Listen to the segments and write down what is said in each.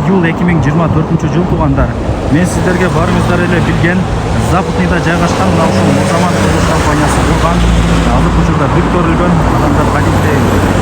июль 2024 жыл туугандар. Мен сиздерге барыңыздар эле билген Западныйда жайгашкан мына ушул Мурзаман курулуш компаниясы курган, азыркы учурда бүт көрүлгөн, адамдар кадимдей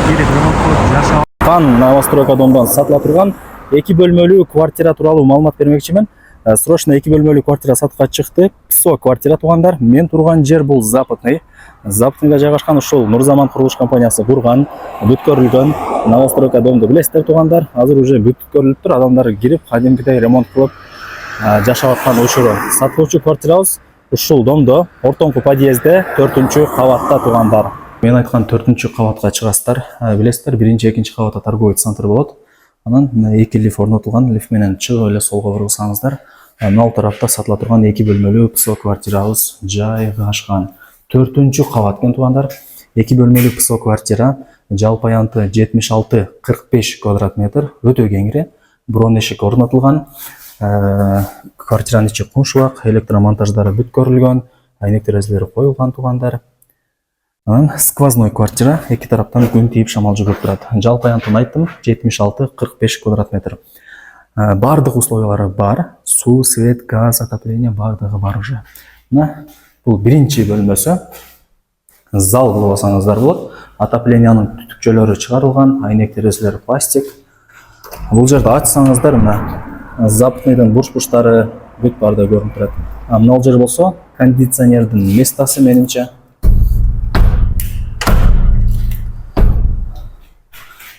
келип ремонт кылып жашаган новостройка домдон сатыла турган 2 бөлмөлүү квартира тууралуу маалымат бермекчимин. Срочно 2 бөлмөлүү квартира сатыкка чыкты. ПСО квартира туугандар. Мен турган жер бул Западный. Западныйда жайгашкан ушул Мурзаман курулуш компаниясы курган, бүткөрүлгөн новостройка домду билесиздер туугандар. Азыр уже бүткөрүлүптүр. Адамдар кирип, кадимгидей ремонт кылып жашап аткан учуру. Сатылуучу квартирабыз ушул домдо, ортоңку подъездде, 4-кабатта туугандар. Мен айткан 4-кабатка чыгасыздар. Билесиздер, 1-2 кабатта торговый центр болот. Анан 2 лифт орнотулган, лифт менен чыгып эле солго бурулсаңыздар, мына тарапта сатыла турган 2 бөлмөлүү ПСО квартирабыз жайгашкан. 4-кабат экен туугандар. 2 бөлмөлүү ПСО квартира, жалпы аянты 76-45 квадрат метр, өтө кеңири, бронь эшик орнотулган. Квартиранын ичи кумшубак, электромонтаждары бүткөрүлгөн, айнек терезелери коюлган туугандар. Анан сквозной квартира, эки тараптан күн тийип шамал жүгүп турат. Жалпы аянтын айттым, 76-45 квадрат метр. Бардык условиялары бар, суу, свет, газ, отопление бардыгы бар уже. Мына бул биринчи бөлмөсү. Зал кылып алсаңыздар болот. Отоплениянын түтүкчөлөрү чыгарылган, айнек терезелери пластик. Бул жерде ачсаңыздар, мына Западныйдын бурч-бурчтары бүт барды көрүнүп турат. Мына жер болсо кондиционердин местасы менимче.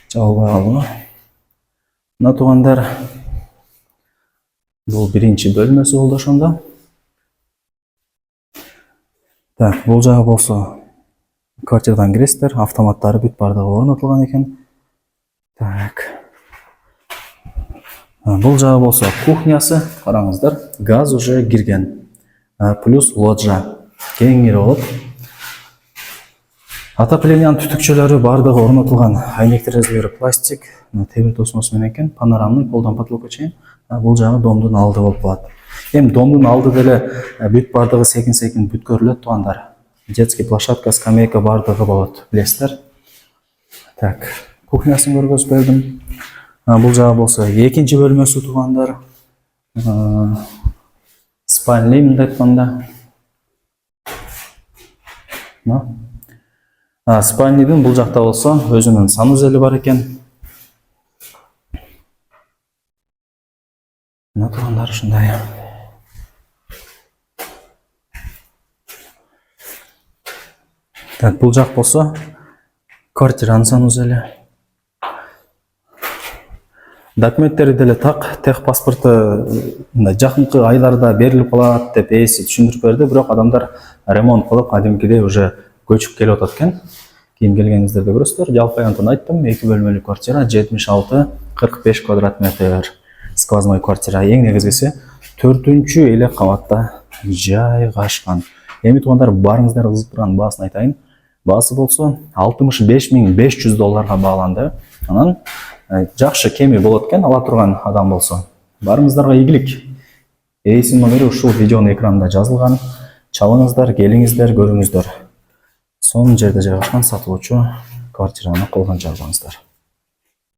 Жабылбай калдымы? Мына туугандар, бул биринчи бөлмөсү болду ошондо. Так, бул жагы болсо квартирадан киресиздер, автоматтары бүт бардыгы орнотулган экен. Так. Бул жагы болсо кухнясы, караңыздар, газ уже кирген. Плюс лоджия кеңири болот. Отоплениянын түтүкчөлөрү бардыгы орнотулган, айнек терезелери пластик, темир тосмосу менен экен, панорамный полдан потолокко чейин. Бул жагы домдун алды болуп калат. Эми домдун алды деле бүт бардыгы секин бүткөрүлөт туугандар. Детский площадка, скамейка бардыгы болот, билесиздер. Так, кухнясын көргөзүп бердим. Бул жагы болсо экинчи бөлмөсү туугандар. Спальный мындай айтканда. Спальныйдын бул жакта болсо өзүнүн санузели бар экен. Мына туугандар ушундай. Так, бул жак болсо квартиранын санузели. Документтери деле так, тех паспорты жакынкы айларда берилип калат деп ээси түшүндүрүп берди, бирок адамдар ремонт кылып кадимкидей уже көчүп келип атат экен. Кийин келгениңиздерде көрөсүздөр. Жалпы аянтын айттым, 2 бөлмөлүү квартира, 76-45 квадрат метр. Сквозной квартира, эң негизгиси 4-эле кабатта жайгашкан. Эми туугандар, барыңыздар кызыктырган баасын айтайын. Баасы болсо $65,500 бааланды. Анан жакшы кеми болот экен, ала турган адам болсо. Барыңыздарга ийгилик. Ээсинин номери ушул видеонун экранында жазылган. Чалыңыздар, келиңиздер, көрүңүздөр. Son жерде жайгашкан сатылуучу квартираны колдон жазыңыздар.